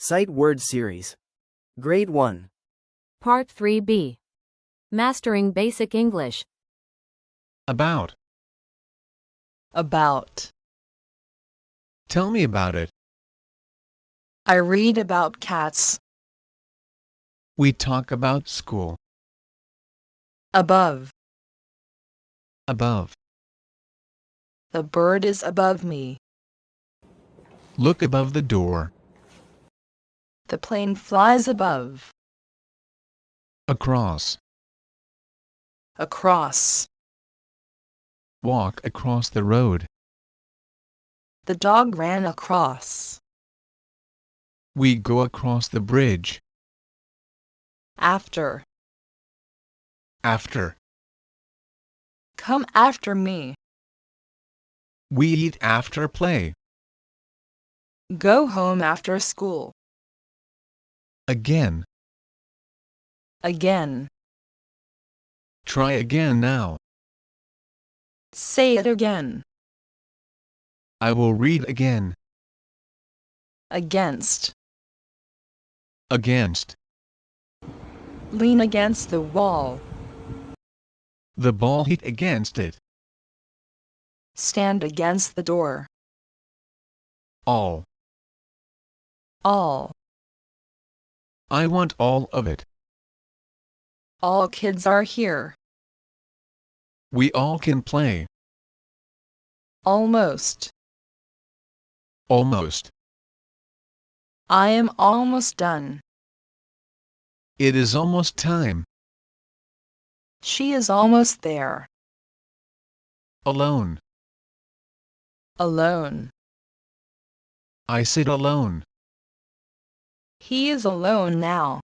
Sight Word Series. Grade 1. Part 3B. Mastering Basic English. About. About. Tell me about it. I read about cats. We talk about school. Above. Above. The bird is above me. Look above the door. The plane flies above. Across. Across. Walk across the road. The dog ran across. We go across the bridge. After. After. Come after me. We eat after play. Go home after school. Again. Again. Try again now. Say it again. I will read again. Against. Against. Lean against the wall. The ball hit against it. Stand against the door. All. All. I want all of it. All kids are here. We all can play. Almost. Almost. I am almost done. It is almost time. She is almost there. Alone. Alone. I sit alone. He is alone now.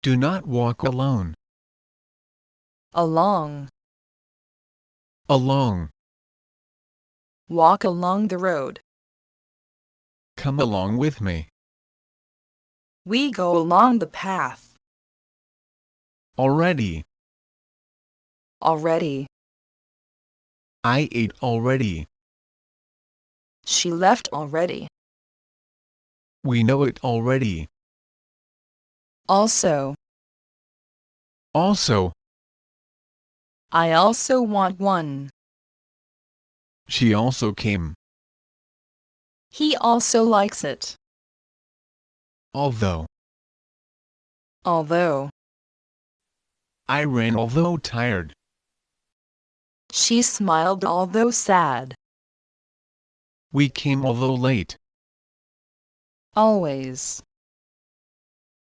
Do not walk alone. Along. Along. Walk along the road. Come along with me. We go along the path. Already. Already. I ate already. She left already. We know it already. Also. Also. I also want one. She also came. He also likes it. Although. Although. I ran although tired. She smiled although sad. We came although late. Always.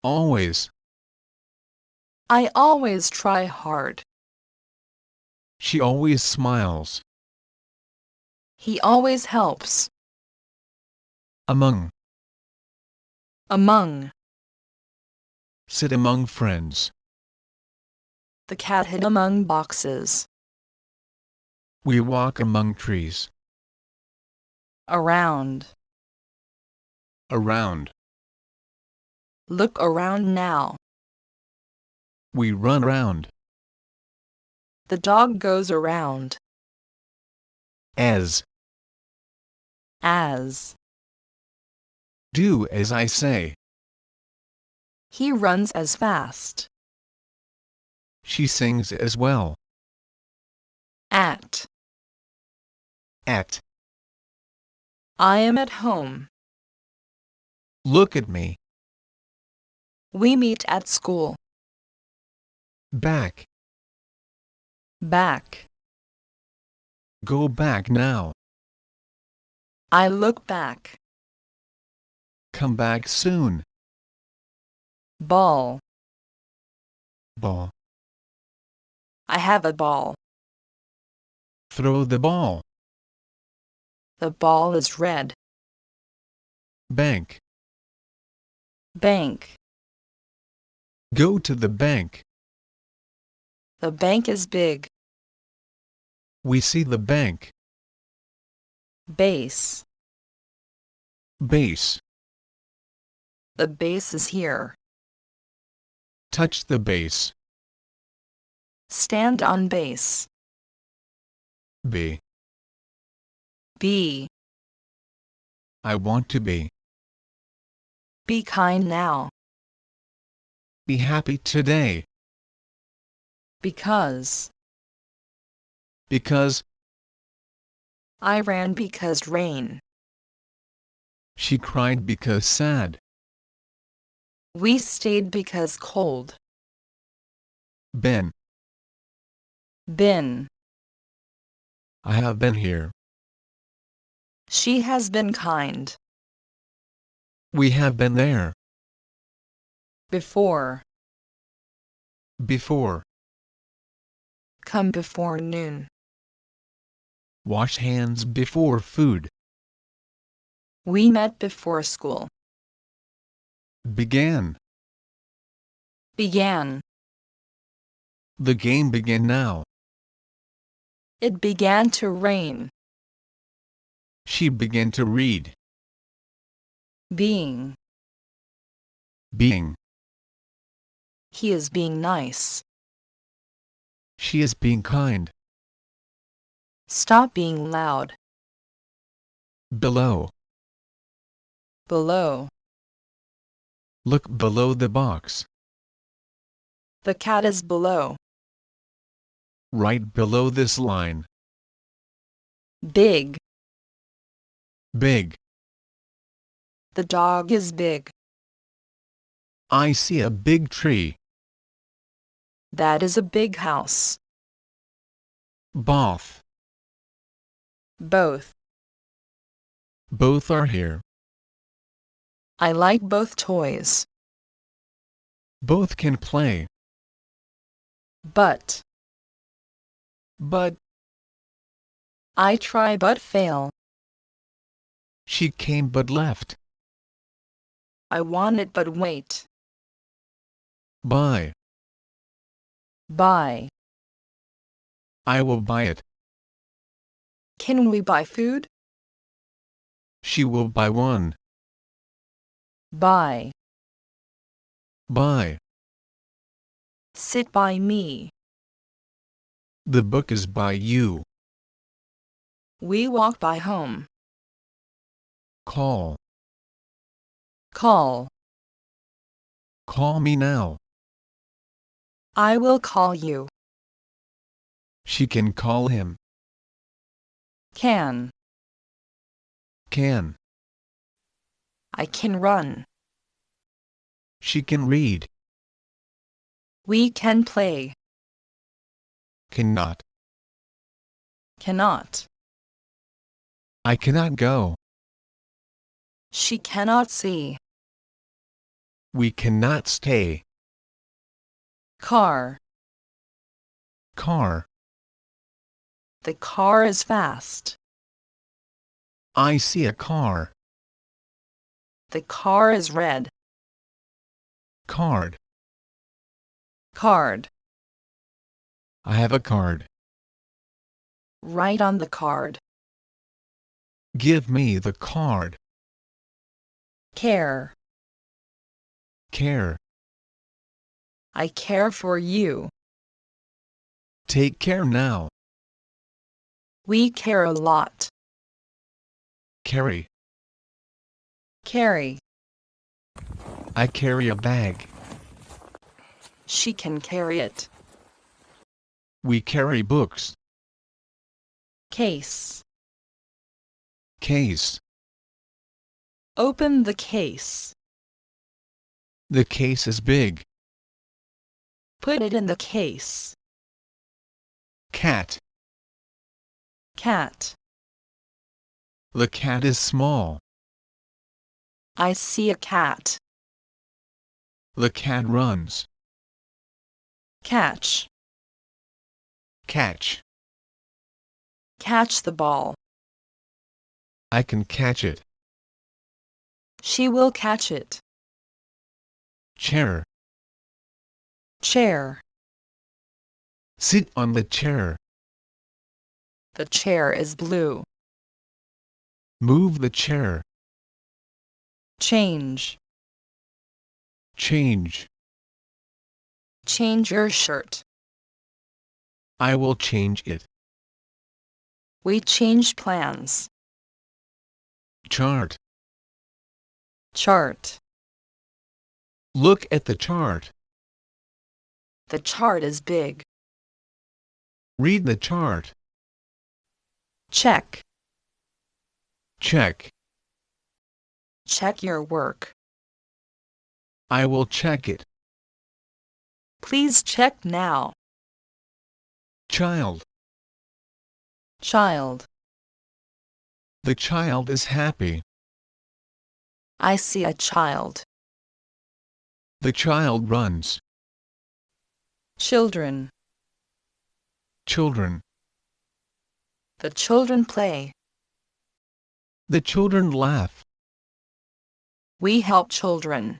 Always. I always try hard. She always smiles. He always helps. Among. Among. Sit among friends. The cat hid among boxes. We walk among trees. Around. Around. Look around now. We run around. The dog goes around. As. As. Do as I say. He runs as fast. She sings as well. At. At. I am at home. Look at me. We meet at school. Back. Back. Go back now. I look back. Come back soon. Ball. Ball. I have a ball. Throw the ball. The ball is red. Bank. Bank. Go to the bank. The bank is big. We see the bank. Base. Base. The base is here. Touch the base. Stand on base. Be. Be. I want to be. Be kind now. Be happy today. Because. Because I ran because rain. she cried because sad. We stayed because cold. Ben, Been. I have been here. She has been kind. We have been there. Before. Before. Come before noon. Wash hands before food. We met before school. Began. Began. The game began now. It began to rain. She began to read. Being. Being. He is being nice. She is being kind. Stop being loud. Below. Below. Look below the box. The cat is below. Right below this line. Big. Big. The dog is big. I see a big tree. That is a big house. Both. Both. Both are here. I like both toys. Both can play. But. But I try but fail. she came but left. I want it but wait. Buy. Buy. I will buy it. Can we buy food? She will buy one. Buy. Buy. Sit by me. The book is by you. We walk by home. Call. Call. Call me now. I will call you. She can call him. Can. Can. I can run. She can read. We can play. Cannot. Cannot. I cannot go. She cannot see. We cannot stay. Car. Car. The car is fast. I see a car. The car is red. Card. Card. I have a card. Write on the card. Give me the card. Care. Care. I care for you. Take care now. We care a lot. Carry. Carry. I carry a bag. She can carry it. We carry books. Case. Case. Open the case. The case is big. Put it in the case. Cat. Cat. The cat is small. I see a cat. The cat runs. Catch. Catch. Catch the ball. I can catch it. She will catch it. Chair. Chair. Sit on the chair. The chair is blue. Move the chair. Change. Change. Change your shirt. I will change it. We change plans. Chart. Chart. Look at the chart. The chart is big. Read the chart. Check. Check. Check your work. I will check it. Please check now. Child. Child. The child is happy. I see a child. The child runs. Children. Children. The children play. The children laugh. We help children.